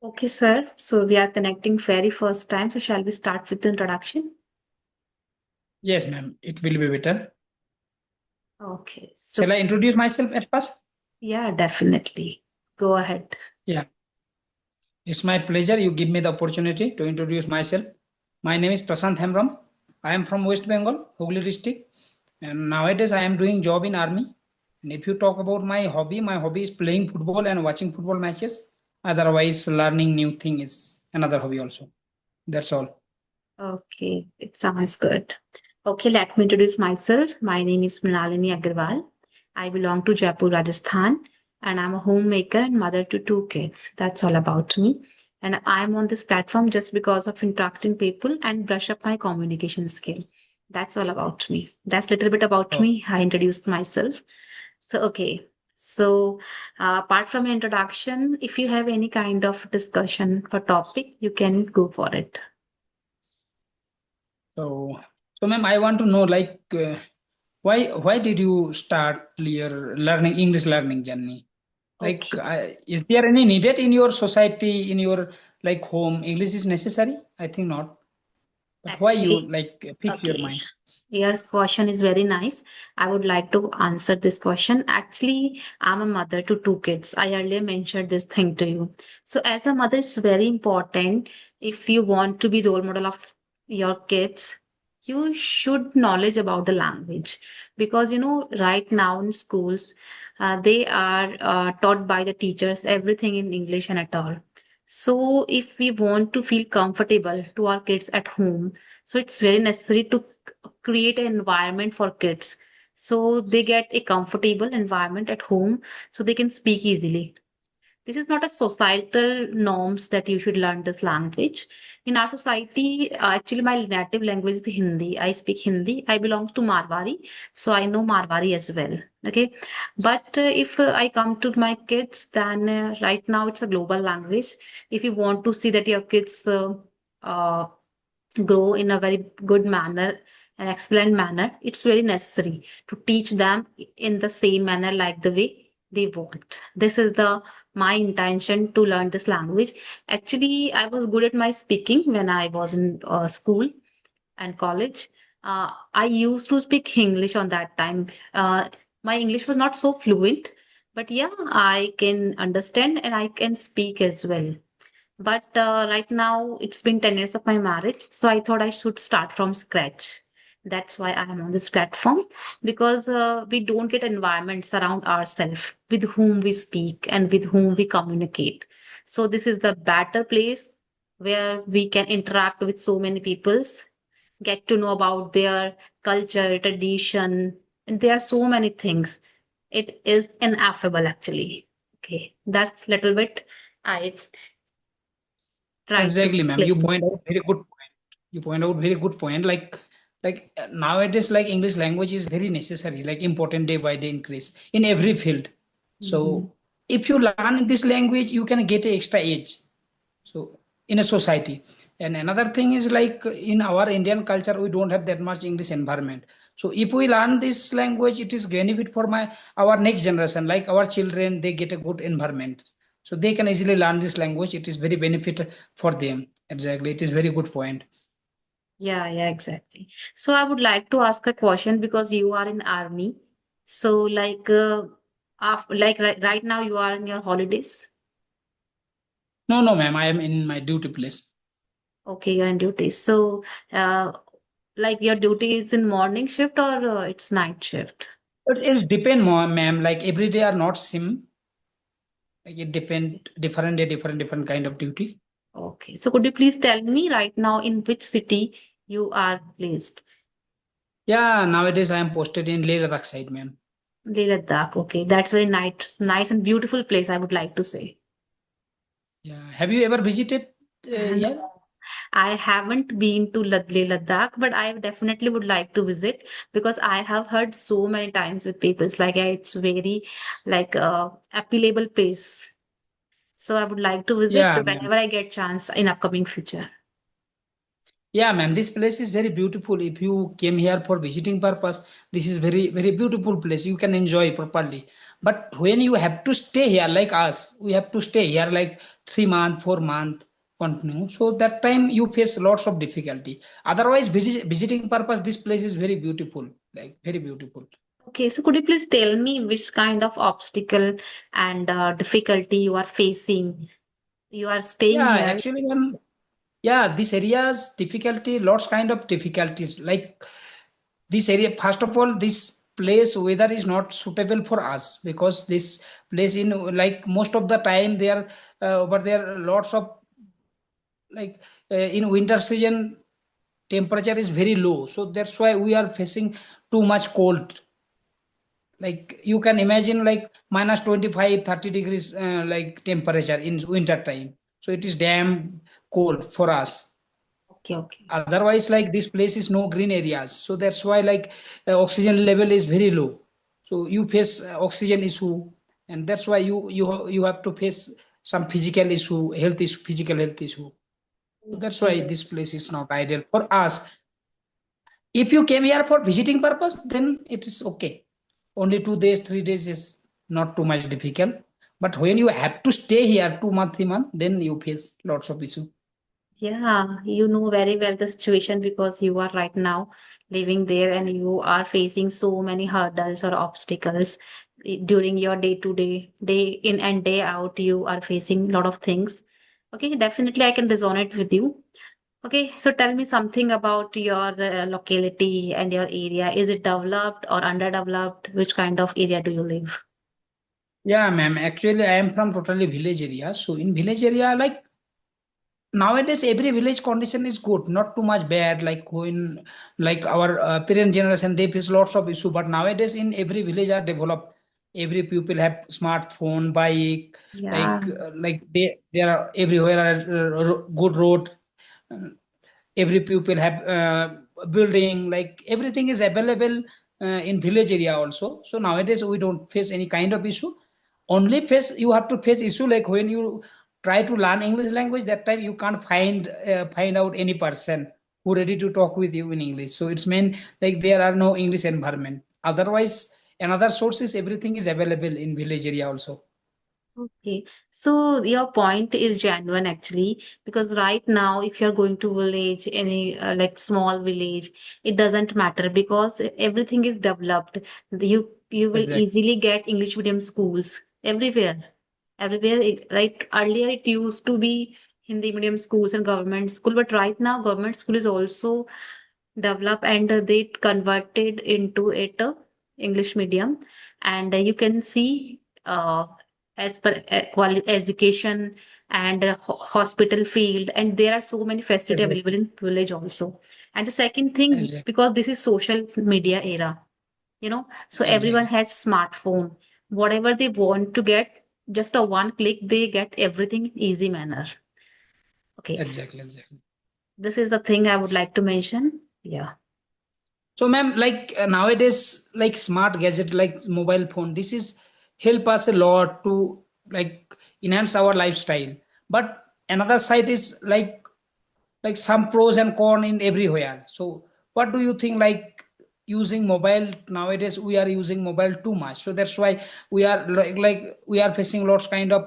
Okay, sir. So we are connecting very first time. So shall we start with the introduction? Yes, ma'am. It will be better. Okay. Shall So I introduce myself at first? yeah, definitely. Go ahead. Yeah, it's my pleasure. You give me the opportunity to introduce myself. My name is Prasant Hemram. I am from West Bengal, Hooghly district, and nowadays I am doing job in army. And if you talk about my hobby is playing football and watching football matches. Otherwise, learning new thing is another hobby also. That's all. Okay, it sounds good. Okay, let me introduce myself. My name is Mrinalini Agarwal. I belong to Jaipur, Rajasthan, and I'm a homemaker and mother to two kids. That's all about me. And I'm on this platform just because of interacting people and brush up my communication skill. That's all about me. That's a little bit about Oh, me. I introduced myself. So, okay. So, apart from introduction, if you have any kind of discussion for topic, you can go for it. so so ma'am, I want to know why did you start your learning English learning journey? Like, Okay. is there any needed in your society, in your like home? English is necessary? I think not. But why you Actually, like fix your okay. mind? Your question is very nice. I would like to answer this question. Actually, I'm a mother to two kids. I earlier mentioned this thing to you. So, as a mother, it's very important if you want to be role model of your kids, you should knowledge about the language because right now in schools, they are taught by the teachers everything in English and at all. So, if we want to feel comfortable to our kids at home, so it's very necessary to create an environment for kids so they get a comfortable environment at home so they can speak easily. This is not a societal norms that you should learn this language. In our society, actually, my native language is Hindi. I speak Hindi. I belong to Marwari, so I know Marwari as well. Okay, but if I come to my kids, then right now it's a global language. If you want to see that your kids uh, grow in a very good manner, an excellent manner, it's very necessary to teach them in the same manner like the way they want. This is the my intention to learn this language. Actually, I was good at my speaking when I was in school and college. I used to speak English on that time. My English was not so fluent, but yeah, I can understand and I can speak as well. But right now, it's been 10 years of my marriage. So I thought I should start from scratch. That's why I am on this platform because we don't get environments around ourselves with whom we speak and with whom we communicate. So this is the better place where we can interact with so many peoples, get to know about their culture, tradition, and there are so many things. It is ineffable actually. Okay, that's little bit I tried to Exactly, ma'am. You explain. point out very good point. You point out very good point. Nowadays, like English language is very necessary, like important day by day increase in every field. Mhm. So if you learn this language, you can get a extra edge. So in a society. And another thing is like in our Indian culture, we don't have that much English environment. So if we learn this language, it is benefit for my our next generation, like our children, they get a good environment. So they can easily learn this language. It is very benefit for them. Exactly. It is very good point. Yeah, yeah, exactly. So I would like to ask a question because you are in army. So right now you are in your holidays. No, no, ma'am. I am in my duty place. Okay, you're in duty. So uh, like your duty is in morning shift or it's night shift? But it depend, ma'am. Like every day are not same. Like it depend different day, different kind of duty. Okay. So could you please tell me right now in which city you are placed? Yeah, nowadays I am posted in Leh Ladakh side, ma'am. Leh Ladakh. Okay, that's very nice and beautiful place, I would like to say. Yeah. Have you ever visited? Yeah. No, I haven't been to Leh Ladakh, but I definitely would like to visit because I have heard so many times with people. It's like it's very like appealable place. So I would like to visit Yeah, ma'am. whenever I get chance in upcoming future. Yeah, ma'am. This place is very beautiful. If you came here for visiting purpose, this is very beautiful place. You can enjoy properly. But when you have to stay here like us, we have to stay here like 3 month, 4 month continue. So that time you face lots of difficulty. Otherwise, visiting purpose, this place is very beautiful, like very beautiful. Okay, so could you please tell me which kind of obstacle and difficulty you are facing? You are staying Yeah, here. actually, yeah, this area's difficulty, lots kind of difficulties. Like this area, first of all, this place weather is not suitable for us because this place in like most of the time there over there lots of like in winter season temperature is very low, so that's why we are facing too much cold. Like you can imagine like minus 25, 30 degrees like temperature in winter time, so it is damn cold for us. Okay, okay. Otherwise like this place is no green areas, so that's why like oxygen level is very low, so you face oxygen issue, and that's why you have to face some physical issue, physical health issue. So that's why Okay. this place is not ideal for us. If you came here for visiting purpose, then it is okay. Only 2 days, 3 days is not too much difficult. But when you have to stay here 2 month, 3 month, then you face lots of issue. Yeah, you know very well the situation because you are right now living there and you are facing so many hurdles or obstacles during your day to day, day in and day out. You are facing a lot of things. Okay, definitely I can resonate with you. Okay, so tell me something about your locality and your area. Is it developed or underdeveloped? Which kind of area do you live? Yeah, ma'am. Actually, I am from totally village area. So in village area, like nowadays, every village condition is good, not too much bad. Like when, like our parent generation, they face lots of issue. But nowadays, in every village are developed. Every people have smartphone, bike, Yeah, like they are everywhere are good road. Every pupil have building, like everything is available in village area also, so nowadays we don't face any kind of issue. Only face you have to face issue like when you try to learn English language, that time you can't find out any person who ready to talk with you in English, so it's mean like there are no English environment. Otherwise another sources everything is available in village area also. okay. So your point is genuine actually, because right now, if you're going to village, any like small village, it doesn't matter because everything is developed. You will Exactly. easily get English medium schools everywhere. Everywhere, right? Earlier it used to be Hindi medium schools and government school, but right now government school is also developed and they converted into it English medium, and you can see as per education and hospital field, and there are so many facilities available Exactly. in village also. And the second thing, Exactly. because this is social media era, so everyone Exactly. has smartphone. Whatever they want to get, just a one click, they get everything in easy manner. Okay, Exactly. this is the thing I would like to mention. Yeah. So, ma'am, like nowadays, like smart gadget, like mobile phone, this is help us a lot to like enhance our lifestyle. But another side is like some pros and cons in everywhere. So, what do you think? Like using mobile nowadays, we are using mobile too much. So that's why we are like we are facing lots kind of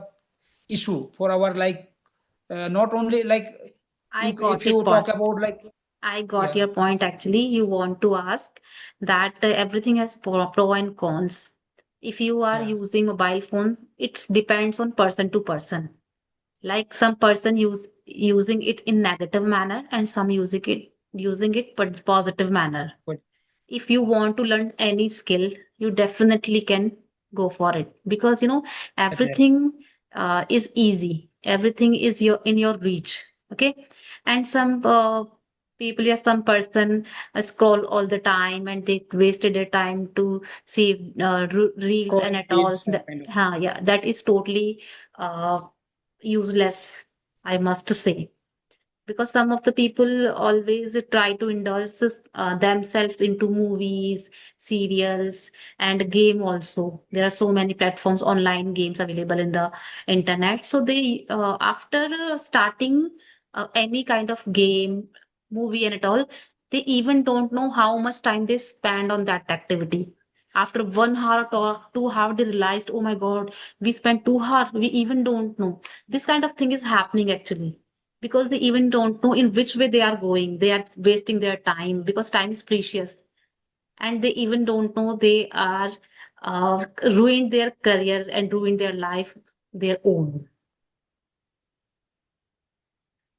issue for our like not only like I you if got it you point. talk about like I got yeah your point actually. You want to ask that everything has pro and cons. If you are yeah using mobile phone, it depends on person to person. Like some person using it in negative manner and some using it but positive manner. but If you want to learn any skill, you definitely can go for it because exactly everything is easy. Everything is in your reach. Okay, and some people, yeah, some person scroll all the time and they wasted their time to see reels and scrolling at all. reels kind of. Yeah, that is totally uh, useless, I must say, because some of the people always try to indulge themselves into movies, serials, and game also. There are so many platforms, online games available in the internet, so they after starting any kind of game, movie and at all, they even don't know how much time they spend on that activity. After 1 hour or 2 hours, they realized, oh my God, we spent 2 hours. We even don't know. This kind of thing is happening actually because they even don't know in which way they are going. They are wasting their time because time is precious, and they even don't know they are ruined their career and ruined their life their own.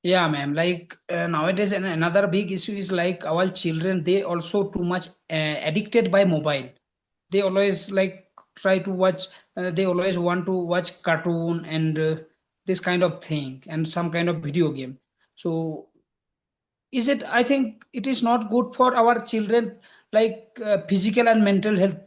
Yeah, ma'am. Like nowadays, and another big issue is like our children. They also too much addicted by mobile. They always like try to watch. They always want to watch cartoon and this kind of thing and some kind of video game. So is it? I think it is not good for our children, like physical and mental health,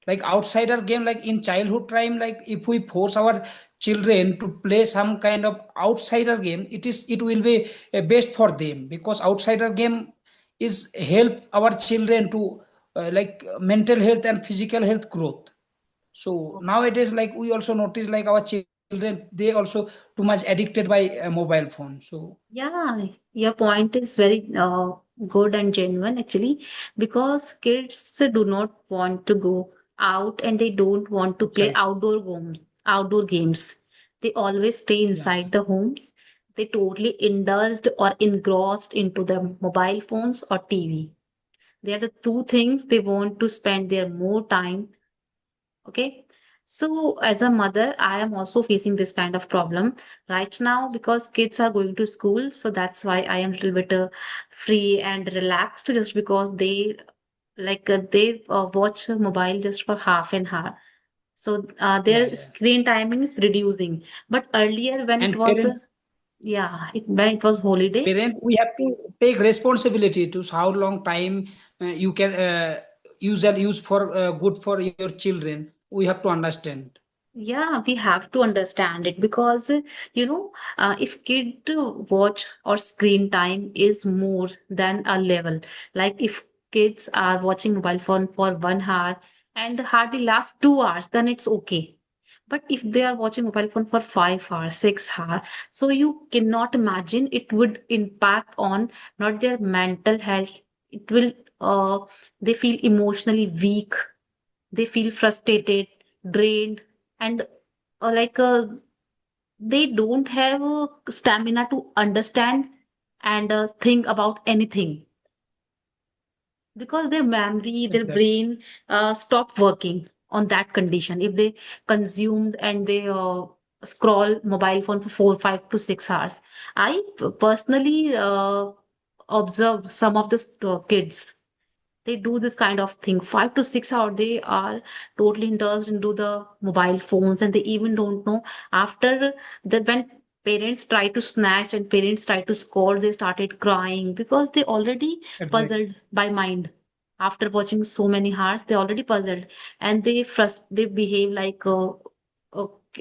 like outsider game, like in childhood time, like if we force our children to play some kind of outsider game, it will be best for them, because outsider game is help our children to like mental health and physical health growth. So nowadays, like we also notice like our children, they also too much addicted by mobile phone. So Yeah, your point is very good and genuine actually, because kids do not want to go out and they don't want to play exactly. outdoor games. They always stay Yeah, inside the homes. They totally indulged or engrossed into their mobile phones or TV. They are the two things they want to spend their more time. Okay. So, as a mother, I am also facing this kind of problem right now because kids are going to school. So, that's why I am a little bit free and relaxed just because they watch mobile just for half an hour. So, yeah, their yeah. screen timing is reducing. But earlier, when it And was, when it was holiday, parents, we have to take responsibility to how long time you can use for good for your children. We have to understand. yeah, we have to understand it because if kid watch or screen time is more than a level, like if kids are watching mobile phone for 1 hour and hardly last 2 hours, then it's okay. But if they are watching mobile phone for 5 hours, 6 hours, so you cannot imagine it would impact on not their mental health. It will, they feel emotionally weak, they feel frustrated, drained, and they don't have stamina to understand and think about anything because their memory, their Exactly. brain stop working on that condition if they consumed and they scroll mobile phone for 4, 5 to 6 hours. I personally observe some of the kids, they do this kind of thing 5 to 6 hours. They are totally indulged into the mobile phones and they even don't know after the when parents try to snatch and parents try to scold, they started crying because they already Exactly. puzzled by mind. After watching so many hours, they already puzzled and they behave like a,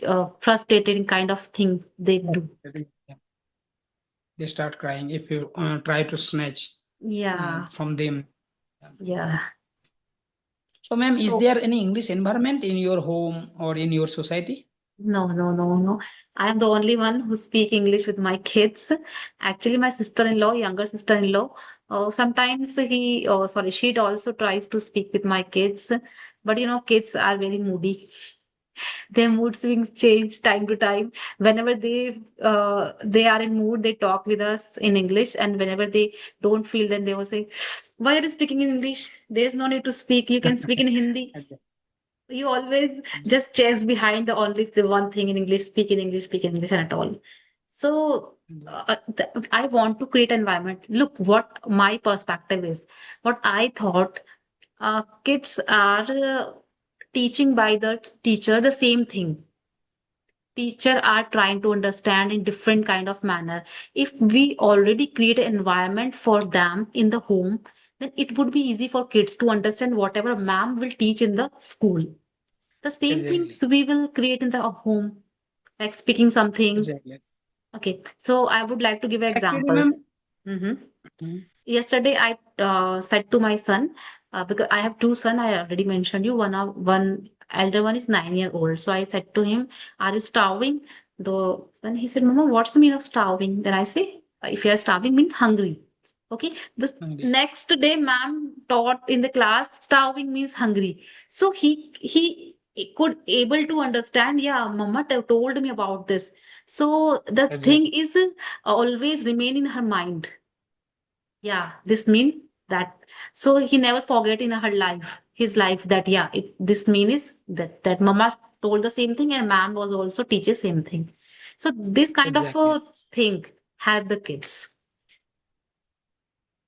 a frustrated kind of thing they do. Yeah. They start crying if you try to snatch Yeah, from them. yeah. So, ma'am, is So there any English environment in your home or in your society? no, no, no, no. I am the only one who speak English with my kids. Actually, my sister-in-law, younger sister-in-law, sometimes she also tries to speak with my kids. But kids are very moody. Their mood swings change time to time. Whenever they are in mood, they talk with us in English, and whenever they don't feel, then they will say, "Why are you speaking in English? There's no need to speak. You can speak in Hindi." Okay. You always Exactly. just chase behind the one thing in English, speak English, and at all. So I want to create an environment. Look, what my perspective is, what I thought. Kids are teaching by the teacher the same thing. Teacher are trying to understand in different kind of manner. If we already create an environment for them in the home, then it would be easy for kids to understand whatever ma'am will teach in the school. The same Exactly. things we will create in the home, like speaking something. Exactly. Okay, so I would like to give an Actually, example. ma'am. Hmm. Mhm. Yesterday, I said to my son, because I have two sons, I already mentioned you. One elder one is 9 year old. So I said to him, "Are you starving?" Then he said, "Mama, what's the meaning of starving?" Then I say, "If you are starving, means hungry." Okay. The Hungry. next day, ma'am taught in the class, starving means hungry. So he could able to understand. Yeah, mama told me about this. So the thing Exactly. is always remain in her mind. Yeah, this mean that. So he never forget in her life, his life, that yeah, this mean is that mama told the same thing and ma'am was also teaches same thing. So this kind of Exactly. thing help the kids.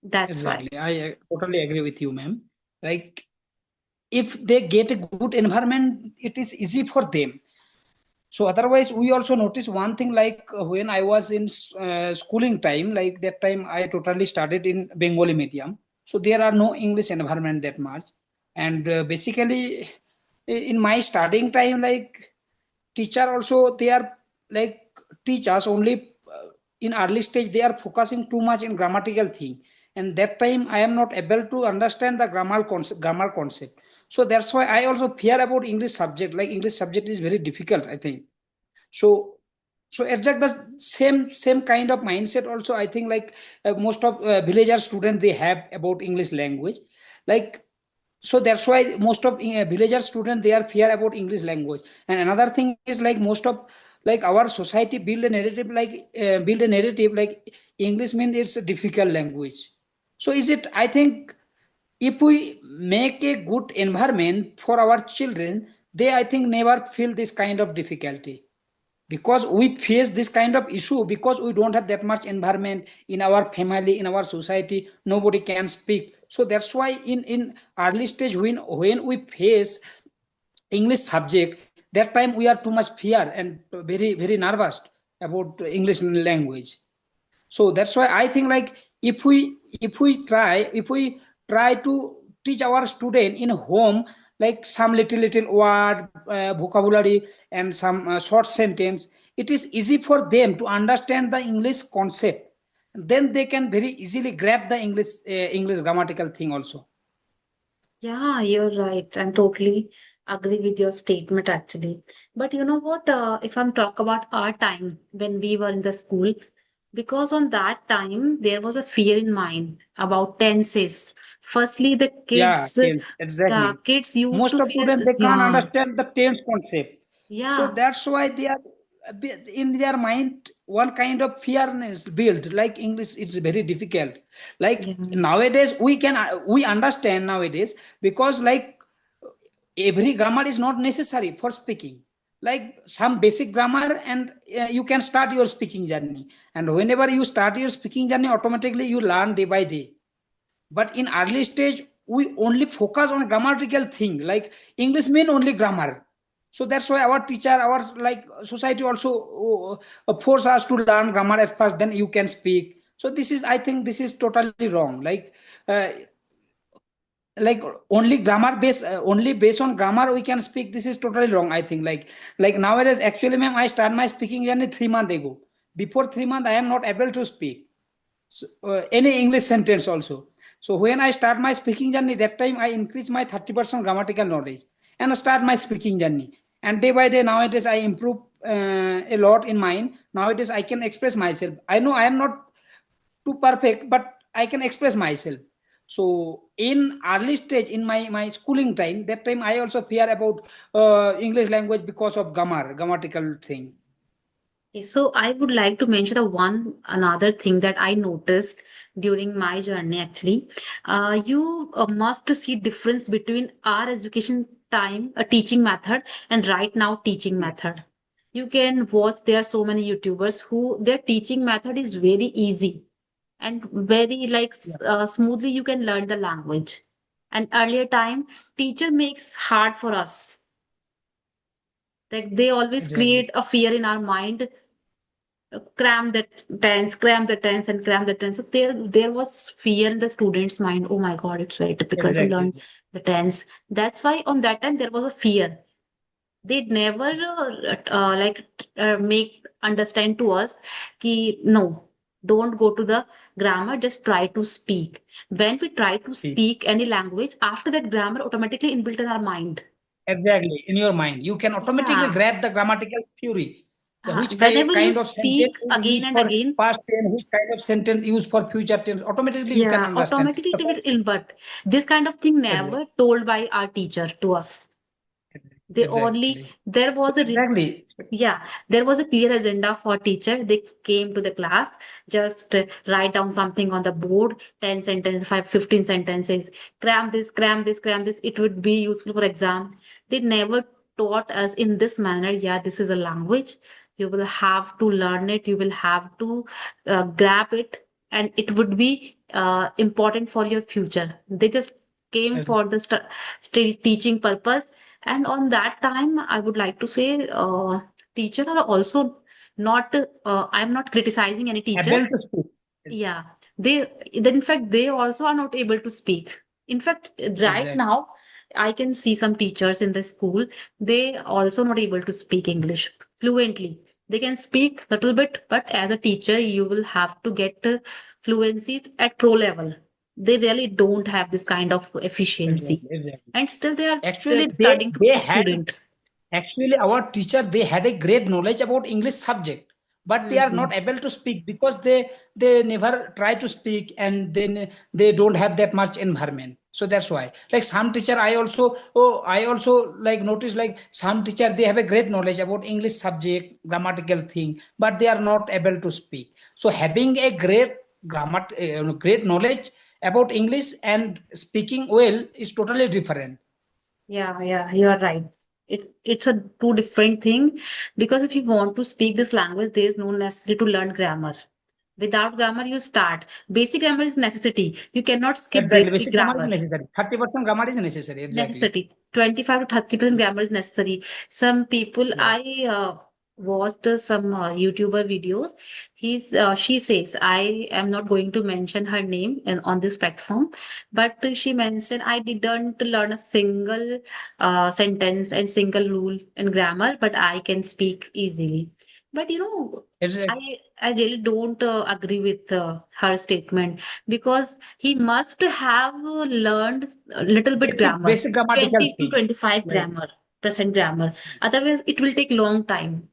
That's why. Exactly. I totally agree with you, ma'am. Like, if they get a good environment, it is easy for them. So otherwise, we also notice one thing, like when I was in schooling time, like that time I totally studied in Bengali medium. So there are no English environment that much. And basically, in my studying time, like teacher also, they are like teach us only in early stage, they are focusing too much in grammatical thing. And that time I am not able to understand the grammar concept. So that's why I also fear about English subject. Like English subject is very difficult, I think. So so exact the same kind of mindset also, I think, like most of villager students, they have about English language. Like, so that's why most of villager students, they are fear about English language. And another thing is, like most of, like our society build a narrative like English means it's a difficult language. So is it, I think, if we make a good environment for our children, they, I think, never feel this kind of difficulty. Because we face this kind of issue because we don't have that much environment in our family, in our society, nobody can speak. So that's why in early stage, when we face English subject, that time we are too much fear and very nervous about English language. So that's why I think, like, if we try to teach our student in home, like some little word, vocabulary, and some short sentence, it is easy for them to understand the English concept. Then they can very easily grab the English grammatical thing also. Yeah, you're right. I'm totally agree with your statement actually. But you know what? If I'm talk about our time when we were in the school, because on that time there was a fear in mind about tenses. Firstly, the Yeah, kids, tense, exactly. kids used Most to of fear. students, they can't Yeah, understand the tense concept. So yeah, that's why they are in their mind one kind of fearness built. Like English, it's very difficult. Like yeah. nowadays, we understand nowadays, because like every grammar is not necessary for speaking. Like some basic grammar, and you can start your speaking journey. And whenever you start your speaking journey, automatically you learn day by day. But in early stage, we only focus on grammatical thing, like English mean only grammar. So that's why our teacher, our like society also force us to learn grammar at first, then you can speak. So this is, I think, this is totally wrong. Uh, like only based on grammar we can speak, this is totally wrong, I think. Like nowadays, actually, ma'am, I start my speaking journey 3 months ago. Before 3 months, I am not able to speak any English sentence also. So when I start my speaking journey, that time I increase my 30% grammatical knowledge and start my speaking journey. And day by day, nowadays I improve a lot in mine. Nowadays I can express myself. I know I am not too perfect, but I can express myself. So in early stage, in my schooling time, that time I also fear about English language because of grammatical thing. Okay, so I would like to mention a one another thing that I noticed during my journey actually. You must see difference between our education time, a teaching method, and right now teaching Yeah, method. You can watch, there are so many YouTubers who their teaching method is very easy and very like yeah, smoothly you can learn the language. And earlier time, teacher makes hard for us. Like they always create exactly, a fear in our mind, cram the tense, and cram the tense. So there was fear in the students' mind. Oh my God, it's very difficult to exactly, learn the tense. That's why on that time there was a fear. They never make understand to us ki no, don't go to the grammar, just try to speak. When we try to speak any language, after that grammar automatically inbuilt in our mind. exactly. In your mind, you can automatically Yeah. grab the grammatical theory. Yeah, which Whenever you kind of sentence speak is again used and for again, past tense, which kind of sentence used for future tense, automatically you can yeah, understand. automatically it will invert. This kind of thing Exactly. never told by our teacher to us. They Exactly. only, there So was a exactly. yeah, there was a clear agenda for teacher. They came to the class, just write down something on the board, 10 sentences, 5, 15 sentences, cram this, cram this, cram this. It would be useful for exam. They never taught us in this manner. Yeah, this is a language. You will have to learn it. You will have to grab it, and it would be important for your future. They just came for the teaching purpose. And on that time, I would like to say, teacher are also not, I'm not criticizing any teacher. Able to speak. Yeah, they, in fact, they also are not able to speak. In fact, right Exactly. now, I can see some teachers in the school, they also not able to speak English fluently. They can speak little bit, but as a teacher, you will have to get fluency at pro level. They really don't have this kind of efficiency. Exactly. Exactly. And still they are Actually, studying to they be had student. actually our teacher they had a great knowledge about English subject, but they are Hmm. not able to speak because they never try to speak, and then they don't have that much environment. So that's why, like some teacher, I also like notice like some teacher they have a great knowledge about English subject grammatical thing, but they are not able to speak. So having a great knowledge about English and speaking well is totally different. Yeah, yeah, you are right. It's a two different thing, because if you want to speak this language, there is no necessity to learn grammar. Without grammar, you start. Basic grammar is necessity. You cannot skip Exactly. basic Basic grammar is grammar. necessary. 30% grammar is necessary. Exactly. Necessity. 25 to 30% grammar is necessary. Some people, Yeah. I watched some YouTuber videos. She says, I am not going to mention her name on this platform, but she mentioned, I didn't learn a single sentence and single rule in grammar, but I can speak easily. But Exactly. I really don't agree with her statement, because he must have learned a little bit grammar, Basic grammatical 20 to thing. 25 Like grammar percent grammar. Otherwise, it will take long time.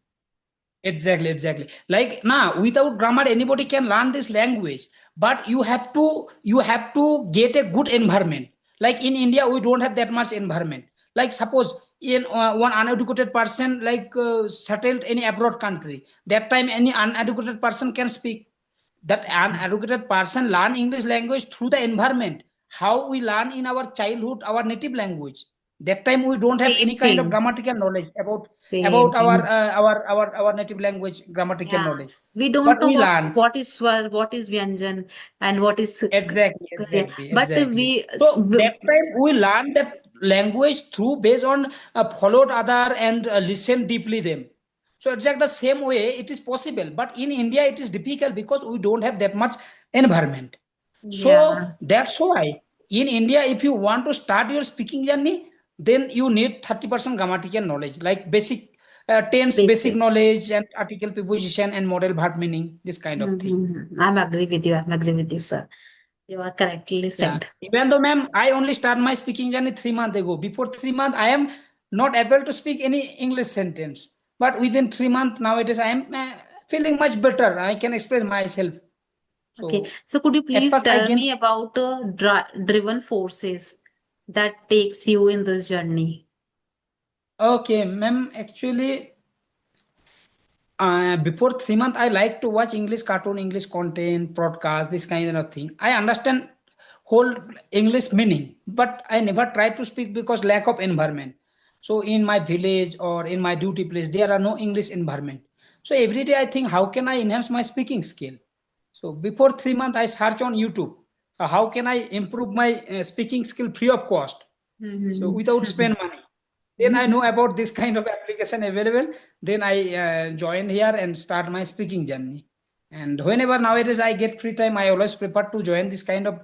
exactly, exactly. Like now, without grammar, anybody can learn this language. But you have to get a good environment. Like in India, we don't have that much environment. Like suppose in one uneducated person like settled any abroad country, that time any uneducated person can speak. That uneducated person learn English language through the environment. How we learn in our childhood our native language. That time we don't have any Same kind of thing. grammatical knowledge about Same thing. our native language grammatical Yeah. knowledge. We don't But know we learn what is swar, what is vyanjan, and what is exactly, yeah. exactly, But exactly. So that time we learn that language through based on followed other and listen deeply them. So exactly the same way it is possible. But in India it is difficult because we don't have that much environment. So yeah, that's why in India, if you want to start your speaking journey, then you need 30% grammatical knowledge, like basic tense, basic basic. knowledge, and article preposition and model verb meaning, this kind of thing. I'm agree with you. I'm agree with you, sir. You are correctly Yeah. said. Even though, ma'am, I only start my speaking journey 3 months ago. Before 3 months, I am not able to speak any English sentence. But within 3 months nowadays, I am feeling much better. I can express myself. Okay, So so could you at please first, I tell gain. me about driven forces that takes you in this journey? Okay, ma'am. Actually, before 3 months, I like to watch English cartoon, English content, broadcast, this kind of thing. I understand whole English meaning, but I never try to speak because lack of environment. So in my village or in my duty place, there are no English environment. So every day I think, how can I enhance my speaking skill? So before 3 months, I search on YouTube. How can I improve my speaking skill free of cost? So without spend money. Then I know about this kind of application available. Then I join here and start my speaking journey. And whenever nowadays I get free time, I always prefer to join this kind of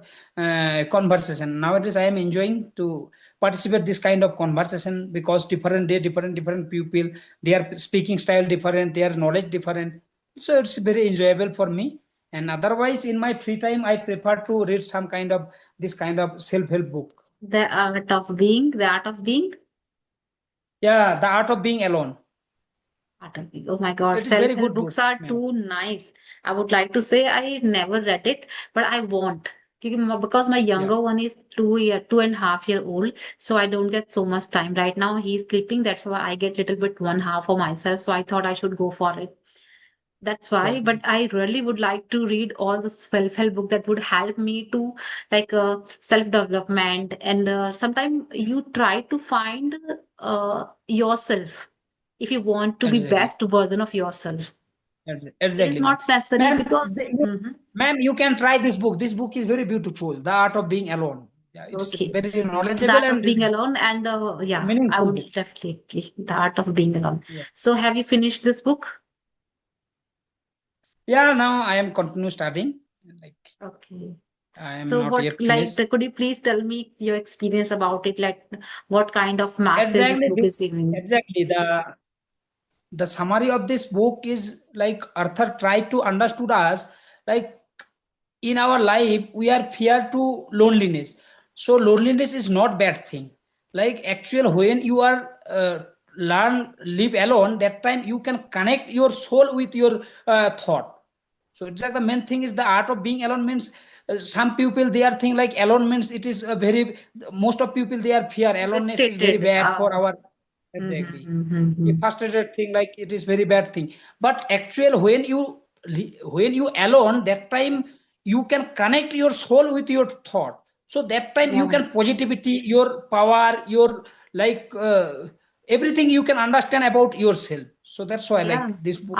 conversation. Nowadays I am enjoying to participate this kind of conversation because different people, their speaking style different, their knowledge different. So it's very enjoyable for me. And otherwise, in my free time, I prefer to read some kind of this kind of self-help book. The art of being. Yeah, the art of being alone. Utterly. Oh my God, It is very self-help good book, books are ma'am. too nice. I would like to say I never read it, but I want. Because my Yeah, younger one is 2.5 year old, so I don't get so much time. Right now he's sleeping, that's why I get little bit 1 half for myself. So I thought I should go for it. That's why, but exactly, I really would like to read all the self-help book that would help me to self-development. And sometimes you try to find yourself if you want to be exactly. best version of yourself. It is Exactly, ma'am. not necessary Ma'am, because Mhm. ma'am, you can try this book. This book is very beautiful. The Art of Being Alone. Yeah, it's Okay. very knowledgeable The art and of being alone, and yeah, I meaningful would book. definitely the art of being alone. Yeah. So have you finished this book? Yeah, now I am continue studying. Like Okay. I am So not what, yet like, finished. could you please tell me your experience about it? Like, what kind of message this Exactly book is this. giving? Exactly the summary of this book is like Arthur tried to understood us like in our life we are fear to loneliness, so loneliness is not bad thing. Like actual when you are learn live alone, that time you can connect your soul with your thought. So it's like the main thing is the art of being alone means some people they are think like alone means it is a very, most of people they are fear aloneness is very Devastated. bad for our. Mm-hmm, Exactly. A mm-hmm. frustrated thing like it is very bad thing, but actual when you when you alone, that time you can connect your soul with your thought. So that time you Yeah, can positivity your power your like everything you can understand about yourself. So that's why I yeah. like this book.